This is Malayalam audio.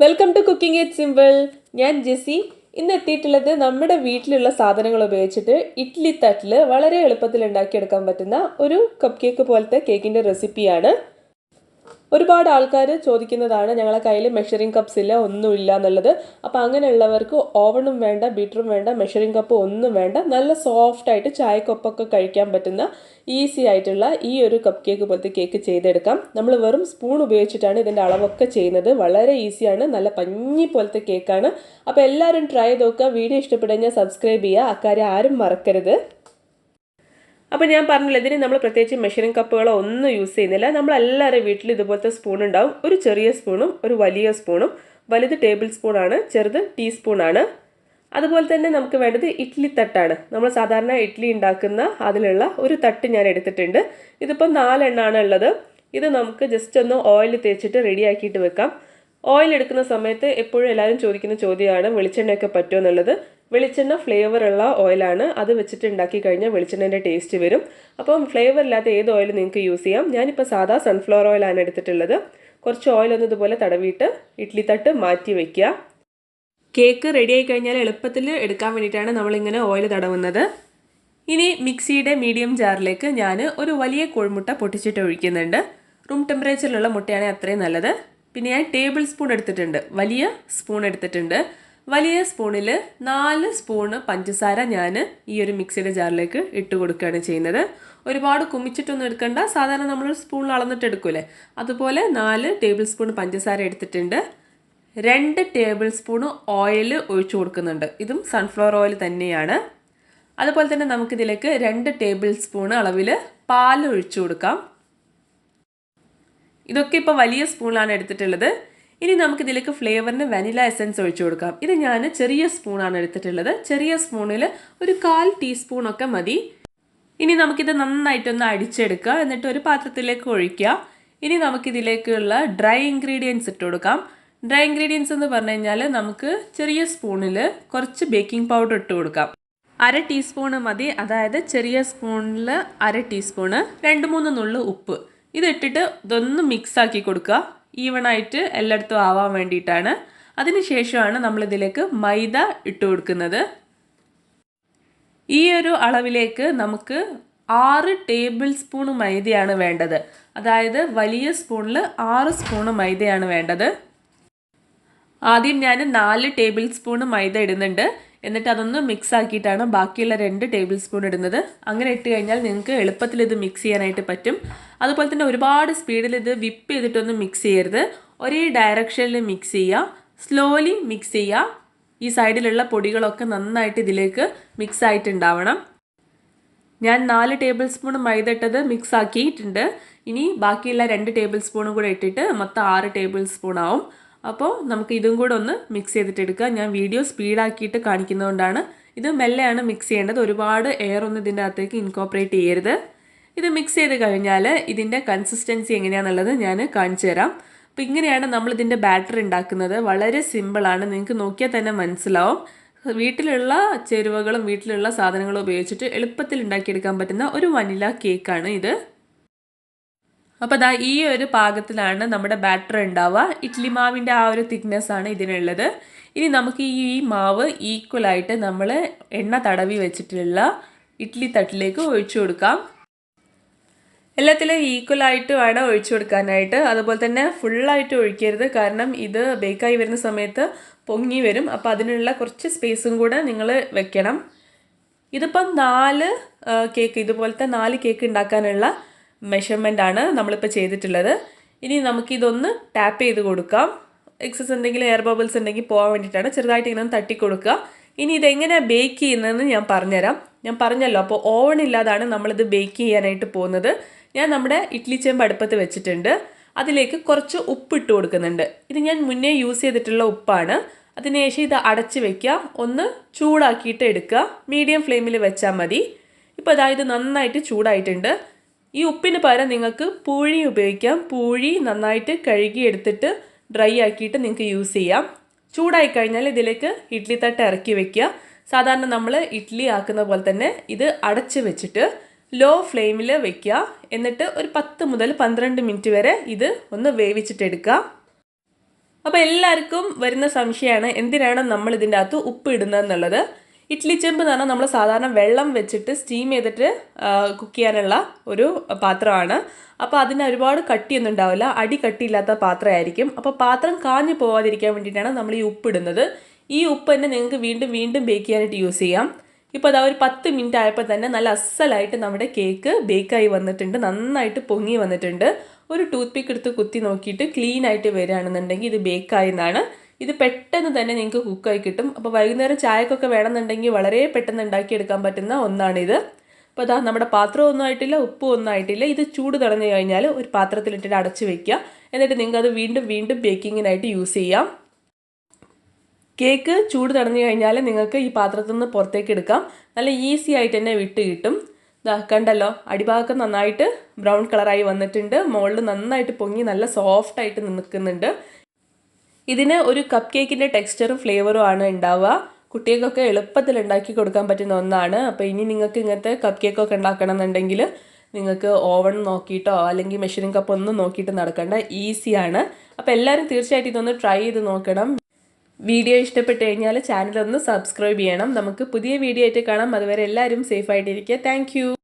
Welcome to cooking it simple. ഞാൻ ജെസി. ഇന്ന് എത്തിയിട്ടുള്ളത് നമ്മുടെ വീട്ടിലുള്ള സാധനങ്ങൾ ഉപയോഗിച്ചിട്ട് ഇഡ്ഡലി തട്ടിൽ വളരെ എളുപ്പത്തിൽ ഉണ്ടാക്കിയെടുക്കാൻ പറ്റുന്ന ഒരു കപ്പ് കേക്ക് പോലത്തെ കേക്കിൻ്റെ റെസിപ്പിയാണ്. ഒരുപാട് ആൾക്കാർ ചോദിക്കുന്നതാണ് ഞങ്ങളെ കയ്യിൽ മെഷറിംഗ് കപ്സ് ഇല്ല, ഒന്നുമില്ല എന്നുള്ളത്. അപ്പോൾ അങ്ങനെയുള്ളവർക്ക് ഓവണും വേണ്ട, ബീറ്ററും വേണ്ട, മെഷറിംഗ് കപ്പ് ഒന്നും വേണ്ട, നല്ല സോഫ്റ്റായിട്ട് ചായക്കൊപ്പൊക്കെ കഴിക്കാൻ പറ്റുന്ന ഈസി ആയിട്ടുള്ള ഈ ഒരു കപ്പ് കേക്ക് പോലത്തെ കേക്ക് ചെയ്തെടുക്കാം. നമ്മൾ വെറും സ്പൂൺ ഉപയോഗിച്ചിട്ടാണ് ഇതിൻ്റെ അളവൊക്കെ ചെയ്യുന്നത്. വളരെ ഈസിയാണ്, നല്ല പഞ്ഞി പോലത്തെ കേക്കാണ്. അപ്പോൾ എല്ലാവരും ട്രൈ ചെയ്ത് നോക്കുക. വീഡിയോ ഇഷ്ടപ്പെടുകയാൽ സബ്സ്ക്രൈബ് ചെയ്യുക, അക്കാര്യം ആരും മറക്കരുത്. അപ്പോൾ ഞാൻ പറഞ്ഞില്ല, ഇതിന് നമ്മൾ പ്രത്യേകിച്ച് മെഷറിംഗ് കപ്പുകളോ ഒന്നും യൂസ് ചെയ്യുന്നില്ല. നമ്മളെല്ലാവരും വീട്ടിൽ ഇതുപോലത്തെ സ്പൂൺ ഉണ്ടാവും. ഒരു ചെറിയ സ്പൂണും ഒരു വലിയ സ്പൂണും. വലുത് ടേബിൾ സ്പൂണാണ്, ചെറുത് ടീസ്പൂണാണ്. അതുപോലെ തന്നെ നമുക്ക് വേണ്ടത് ഇഡ്ഡലി തട്ടാണ്. നമ്മൾ സാധാരണ ഇഡ്ഡലി ഉണ്ടാക്കുന്ന അതിലുള്ള ഒരു തട്ട് ഞാൻ എടുത്തിട്ടുണ്ട്. ഇതിപ്പോൾ 4 എണ്ണമാണ് ഉള്ളത്. ഇത് നമുക്ക് ജസ്റ്റ് ഒന്ന് ഓയിൽ തേച്ചിട്ട് റെഡിയാക്കിയിട്ട് വെക്കാം. ഓയിൽ എടുക്കുന്ന സമയത്ത് എപ്പോഴും എല്ലാവരും ചോദിക്കുന്ന ചോദ്യമാണ് വെളിച്ചെണ്ണയൊക്കെ പറ്റുമോ എന്നുള്ളത്. വെളിച്ചെണ്ണ ഫ്ലേവർ ഉള്ള ഓയിലാണ്. അത് വെച്ചിട്ട് ഉണ്ടാക്കി കഴിഞ്ഞാൽ വെളിച്ചെണ്ണേൻ്റെ ടേസ്റ്റ് വരും. അപ്പം ഫ്ലേവർ ഇല്ലാത്ത ഏത് ഓയിൽ നിങ്ങൾക്ക് യൂസ് ചെയ്യാം. ഞാനിപ്പോൾ സാധാ സൺഫ്ലവർ ഓയിലാണ് എടുത്തിട്ടുള്ളത്. കുറച്ച് ഓയിലൊന്നും ഇതുപോലെ തടവിയിട്ട് ഇഡ്ഡലി തട്ട് മാറ്റി വയ്ക്കുക. കേക്ക് റെഡിയായി കഴിഞ്ഞാൽ എളുപ്പത്തിൽ എടുക്കാൻ വേണ്ടിയിട്ടാണ് നമ്മളിങ്ങനെ ഓയിൽ തടവുന്നത്. ഇനി മിക്സിയുടെ മീഡിയം ജാറിലേക്ക് ഞാൻ ഒരു വലിയ കോഴിമുട്ട പൊട്ടിച്ചിട്ട് ഒഴിക്കുന്നുണ്ട്. റൂം ടെമ്പറേച്ചറിലുള്ള മുട്ടയാണ് അത്രയും നല്ലത്. പിന്നെ ഞാൻ ടേബിൾ സ്പൂൺ എടുത്തിട്ടുണ്ട്, വലിയ സ്പൂൺ എടുത്തിട്ടുണ്ട്. വലിയ സ്പൂണിൽ 4 സ്പൂണ് പഞ്ചസാര ഞാൻ ഈ ഒരു മിക്സിയുടെ ജാറിലേക്ക് ഇട്ട് കൊടുക്കുകയാണ് ചെയ്യുന്നത്. ഒരുപാട് കുമിച്ചിട്ടൊന്നും എടുക്കണ്ട, സാധാരണ നമ്മൾ സ്പൂണിൽ അളന്നിട്ട് എടുക്കൂലേ, അതുപോലെ 4 ടേബിൾ സ്പൂൺ പഞ്ചസാര എടുത്തിട്ടുണ്ട്. 2 ടേബിൾ സ്പൂൺ ഓയിൽ ഒഴിച്ചു കൊടുക്കുന്നുണ്ട്. ഇതും സൺഫ്ലവർ ഓയിൽ തന്നെയാണ്. അതുപോലെ തന്നെ നമുക്കിതിലേക്ക് 2 ടേബിൾ സ്പൂൺ അളവിൽ പാൽ ഒഴിച്ചു കൊടുക്കാം. ഇതൊക്കെ ഇപ്പോൾ വലിയ സ്പൂണിലാണ് എടുത്തിട്ടുള്ളത്. ഇനി നമുക്കിതിലേക്ക് ഫ്ലേവറിന് വാനില എസൻസ് ഒഴിച്ചു കൊടുക്കാം. ഇത് ഞാൻ ചെറിയ സ്പൂണാണ് എടുത്തിട്ടുള്ളത്. ചെറിയ സ്പൂണിൽ ഒരു 1/4 ടീസ്പൂണൊക്കെ മതി. ഇനി നമുക്കിത് നന്നായിട്ടൊന്ന് അടിച്ചെടുക്കുക. എന്നിട്ട് ഒരു പാത്രത്തിലേക്ക് ഒഴിക്കുക. ഇനി നമുക്കിതിലേക്കുള്ള ഡ്രൈ ഇൻഗ്രീഡിയൻസ് ഇട്ട് കൊടുക്കാം. ഡ്രൈ ഇൻഗ്രീഡിയൻസ് എന്ന് പറഞ്ഞു കഴിഞ്ഞാൽ നമുക്ക് ചെറിയ സ്പൂണിൽ കുറച്ച് ബേക്കിംഗ് പൗഡർ ഇട്ട് കൊടുക്കാം. 1/2 ടീസ്പൂണ് മതി. അതായത് ചെറിയ സ്പൂണിൽ 1/2 ടീസ്പൂണ്. 2-3 നുള്ളു ഉപ്പ്. ഇതിട്ടിട്ട് ഇതൊന്ന് മിക്സാക്കി കൊടുക്കുക. ഈവണായിട്ട് എല്ലായിടത്തും ആവാൻ വേണ്ടിയിട്ടാണ്. അതിനുശേഷമാണ് നമ്മളിതിലേക്ക് മൈദ ഇട്ട് കൊടുക്കുന്നത്. ഈ ഒരു അളവിലേക്ക് നമുക്ക് 6 ടേബിൾ സ്പൂൺ മൈദയാണ് വേണ്ടത്. അതായത് വലിയ സ്പൂണിൽ 6 സ്പൂണ് മൈദയാണ് വേണ്ടത്. ആദ്യം ഞാൻ 4 ടേബിൾ സ്പൂൺ മൈദ ഇടുന്നുണ്ട്. എന്നിട്ട് അതൊന്ന് മിക്സ് ആക്കിയിട്ടാണ് ബാക്കിയുള്ള 2 ടേബിൾ സ്പൂൺ ഇടുന്നത്. അങ്ങനെ ഇട്ട് കഴിഞ്ഞാൽ നിങ്ങൾക്ക് എളുപ്പത്തിൽ ഇത് മിക്സ് ചെയ്യാനായിട്ട് പറ്റും. അതുപോലെ തന്നെ ഒരുപാട് സ്പീഡിൽ ഇത് വിപ്പ് ചെയ്തിട്ടൊന്നും മിക്സ് ചെയ്യരുത്. ഒരേ ഡയറക്ഷനിൽ മിക്സ് ചെയ്യുക. സ്ലോലി മിക്സ് ചെയ്യുക. ഈ സൈഡിലുള്ള പൊടികളൊക്കെ നന്നായിട്ട് ഇതിലേക്ക് മിക്സ് ആയിട്ടുണ്ടാവണം. ഞാൻ 4 ടേബിൾ സ്പൂൺ മൈദ ഇട്ടത് മിക്സ് ആക്കിയിട്ടുണ്ട്. ഇനി ബാക്കിയുള്ള 2 ടേബിൾ സ്പൂണും കൂടെ ഇട്ടിട്ട് മൊത്തം 6 ടേബിൾ സ്പൂൺ ആവും. അപ്പോൾ നമുക്ക് ഇതും കൂടെ ഒന്ന് മിക്സ് ചെയ്തിട്ട് എടുക്കുക. ഞാൻ വീഡിയോ സ്പീഡാക്കിയിട്ട് കാണിക്കുന്നതുകൊണ്ടാണ്. ഇത് മെല്ലെയാണ് മിക്സ് ചെയ്യേണ്ടത്. ഒരുപാട് എയർ ഒന്നും ഇതിൻ്റെ അകത്തേക്ക് ഇൻകോപ്പറേറ്റ് ചെയ്യരുത്. ഇത് മിക്സ് ചെയ്ത് കഴിഞ്ഞാൽ ഇതിൻ്റെ കൺസിസ്റ്റൻസി എങ്ങനെയാണെന്നുള്ളത് ഞാൻ കാണിച്ചു തരാം. അപ്പോൾ ഇങ്ങനെയാണ് നമ്മളിതിൻ്റെ ബാറ്റർ ഉണ്ടാക്കുന്നത്. വളരെ സിമ്പിളാണ്, നിങ്ങൾക്ക് നോക്കിയാൽ തന്നെ മനസ്സിലാവും. വീട്ടിലുള്ള ചേരുവകളും വീട്ടിലുള്ള സാധനങ്ങളും ഉപയോഗിച്ചിട്ട് എളുപ്പത്തിൽ ഉണ്ടാക്കിയെടുക്കാൻ പറ്റുന്ന ഒരു വനില കേക്കാണ് ഇത്. അപ്പോൾ ദാ ഈ ഒരു പാകത്തിലാണ് നമ്മുടെ ബാറ്റർ ഉണ്ടാവുക. ഇഡ്ഡലി മാവിൻ്റെ ആ ഒരു തിക്നെസ് ആണ് ഇതിനുള്ളത്. ഇനി നമുക്ക് ഈ മാവ് ഈക്വലായിട്ട് നമ്മൾ എണ്ണ തടവി വെച്ചിട്ടുള്ള ഇഡ്ഡലി തട്ടിലേക്ക് ഒഴിച്ചു കൊടുക്കാം. എല്ലാത്തിലും ഈക്വലായിട്ട് വേണം ഒഴിച്ചു കൊടുക്കാനായിട്ട്. അതുപോലെ തന്നെ ഫുള്ളായിട്ട് ഒഴിക്കരുത്, കാരണം ഇത് ബേക്കായി വരുന്ന സമയത്ത് പൊങ്ങി വരും. അപ്പോൾ അതിനുള്ള കുറച്ച് സ്പേസും കൂടെ നിങ്ങൾ വെക്കണം. ഇതിപ്പം 4 കേക്ക്, ഇതുപോലത്തെ 4 കേക്ക് ഉണ്ടാക്കാനുള്ള മെഷർമെൻ്റ് ആണ് നമ്മളിപ്പോൾ ചെയ്തിട്ടുള്ളത്. ഇനി നമുക്കിതൊന്ന് ടാപ്പ് ചെയ്ത് കൊടുക്കാം. എക്സസ് എന്തെങ്കിലും എയർ ബബിൾസ് ഉണ്ടെങ്കിൽ പോകാൻ വേണ്ടിയിട്ടാണ്. ചെറുതായിട്ട് ഇങ്ങനെ തട്ടി കൊടുക്കുക. ഇനി ഇതെങ്ങനെയാണ് ബേക്ക് ചെയ്യുന്നതെന്ന് ഞാൻ പറഞ്ഞുതരാം. ഞാൻ പറഞ്ഞല്ലോ, അപ്പോൾ ഓവൺ ഇല്ലാതാണ് നമ്മളിത് ബേക്ക് ചെയ്യാനായിട്ട് പോകുന്നത്. ഞാൻ നമ്മുടെ ഇഡ്ഡലി ചെമ്പ് അടുപ്പത്ത് വെച്ചിട്ടുണ്ട്. അതിലേക്ക് കുറച്ച് ഉപ്പ് ഇട്ട് കൊടുക്കുന്നുണ്ട്. ഇത് ഞാൻ മുന്നേ യൂസ് ചെയ്തിട്ടുള്ള ഉപ്പാണ്. അതിനുശേഷം ഇത് അടച്ച് വയ്ക്കുക. ഒന്ന് ചൂടാക്കിയിട്ട് എടുക്കുക. മീഡിയം ഫ്ലെയിമിൽ വെച്ചാൽ മതി. ഇപ്പോൾ അതായത് നന്നായിട്ട് ചൂടായിട്ടുണ്ട്. ഈ ഉപ്പിന് പകരം നിങ്ങൾക്ക് പൂഴി ഉപയോഗിക്കാം. പൂഴി നന്നായിട്ട് കഴുകി എടുത്തിട്ട് ഡ്രൈ ആക്കിയിട്ട് നിങ്ങൾക്ക് യൂസ് ചെയ്യാം. ചൂടായി കഴിഞ്ഞാൽ ഇതിലേക്ക് ഇഡ്ഡലി തട്ട് ഇറക്കി വെക്കുക. സാധാരണ നമ്മൾ ഇഡ്ഡലി ആക്കുന്ന പോലെ തന്നെ ഇത് അടച്ച് വെച്ചിട്ട് ലോ ഫ്ലെയിമിൽ വെക്കുക. എന്നിട്ട് ഒരു 10 മുതൽ 12 മിനിറ്റ് വരെ ഇത് ഒന്ന് വേവിച്ചിട്ടെടുക്കുക. അപ്പോൾ എല്ലാവർക്കും വരുന്ന സംശയമാണ് എന്തിനാണ് നമ്മൾ ഇതിൻ്റെ അകത്ത് ഉപ്പ് ഇടുന്നതെന്നുള്ളത്. ഇഡ്ഡലി ചെമ്പ് എന്ന് പറഞ്ഞാൽ നമ്മൾ സാധാരണ വെള്ളം വെച്ചിട്ട് സ്റ്റീം ചെയ്തിട്ട് കുക്ക് ചെയ്യാനുള്ള ഒരു പാത്രമാണ്. അപ്പോൾ അതിന് ഒരുപാട് കട്ടിയൊന്നും ഉണ്ടാവില്ല, അടി കട്ടിയില്ലാത്ത പാത്രമായിരിക്കും. അപ്പോൾ പാത്രം കാഞ്ഞു പോകാതിരിക്കാൻ വേണ്ടിയിട്ടാണ് നമ്മൾ ഈ ഉപ്പ് ഇടുന്നത്. ഈ ഉപ്പ് തന്നെ നിങ്ങൾക്ക് വീണ്ടും വീണ്ടും ബേക്ക് ചെയ്യാനായിട്ട് യൂസ് ചെയ്യാം. ഇപ്പോൾ അതാ ഒരു 10 മിനിറ്റ് ആയപ്പോൾ തന്നെ നല്ല അസലായിട്ട് നമ്മുടെ കേക്ക് ബേക്കായി വന്നിട്ടുണ്ട്, നന്നായിട്ട് പൊങ്ങി വന്നിട്ടുണ്ട്. ഒരു ടൂത്ത് പിക്ക് എടുത്ത് കുത്തി നോക്കിയിട്ട് ക്ലീൻ ആയിട്ട് വരികയാണെന്നുണ്ടെങ്കിൽ ഇത് ബേക്കായി എന്നാണ്. ഇത് പെട്ടെന്ന് തന്നെ നിങ്ങൾക്ക് കുക്കായി കിട്ടും. അപ്പോൾ വൈകുന്നേരം ചായക്കൊക്കെ വേണമെന്നുണ്ടെങ്കിൽ വളരെ പെട്ടെന്ന് ഉണ്ടാക്കിയെടുക്കാൻ പറ്റുന്ന ഒന്നാണിത്. അപ്പോൾ അതാ നമ്മുടെ പാത്രം ഒന്നും ആയിട്ടില്ല, ഉപ്പും ഒന്നും ആയിട്ടില്ല. ഇത് ചൂട് തടഞ്ഞു കഴിഞ്ഞാൽ ഒരു പാത്രത്തിലിട്ടിട്ട് അടച്ച് വെക്കുക. എന്നിട്ട് നിങ്ങൾക്ക് അത് വീണ്ടും വീണ്ടും ബേക്കിങ്ങിനായിട്ട് യൂസ് ചെയ്യാം. കേക്ക് ചൂട് തടഞ്ഞു കഴിഞ്ഞാൽ നിങ്ങൾക്ക് ഈ പാത്രത്തിൽ നിന്ന് പുറത്തേക്ക് എടുക്കാം. നല്ല ഈസി ആയിട്ട് തന്നെ വിട്ട് കിട്ടും. ഇതാ കണ്ടല്ലോ, അടിഭാഗം നന്നായിട്ട് ബ്രൗൺ കളറായി വന്നിട്ടുണ്ട്, മുകളിൽ നന്നായിട്ട് പൊങ്ങി നല്ല സോഫ്റ്റായിട്ട് നിൽക്കുന്നുണ്ട്. ഇതിന് ഒരു കപ്പ് കേക്കിൻ്റെ ടെക്സ്ചറും ഫ്ലേവറും ആണ് ഉണ്ടാവുക. കുട്ടികൾക്കൊക്കെ എളുപ്പത്തിൽ ഉണ്ടാക്കി കൊടുക്കാൻ പറ്റുന്ന ഒന്നാണ്. അപ്പോൾ ഇനി നിങ്ങൾക്ക് ഇങ്ങനത്തെ കപ്പ് കേക്കൊക്കെ ഉണ്ടാക്കണം എന്നുണ്ടെങ്കിൽ നിങ്ങൾക്ക് ഓവൺ നോക്കിയിട്ടോ അല്ലെങ്കിൽ മെഷറിംഗ് കപ്പ് ഒന്നും നോക്കിയിട്ട് നടക്കണ്ട, ഈസിയാണ്. അപ്പോൾ എല്ലാവരും തീർച്ചയായിട്ടും ഇതൊന്ന് ട്രൈ ചെയ്ത് നോക്കണം. വീഡിയോ ഇഷ്ടപ്പെട്ട് കഴിഞ്ഞാൽ ചാനലൊന്ന് സബ്സ്ക്രൈബ് ചെയ്യണം. നമുക്ക് പുതിയ വീഡിയോ ആയിട്ട് കാണാം. അതുവരെ എല്ലാവരും സേഫായിട്ടിരിക്കുക. താങ്ക്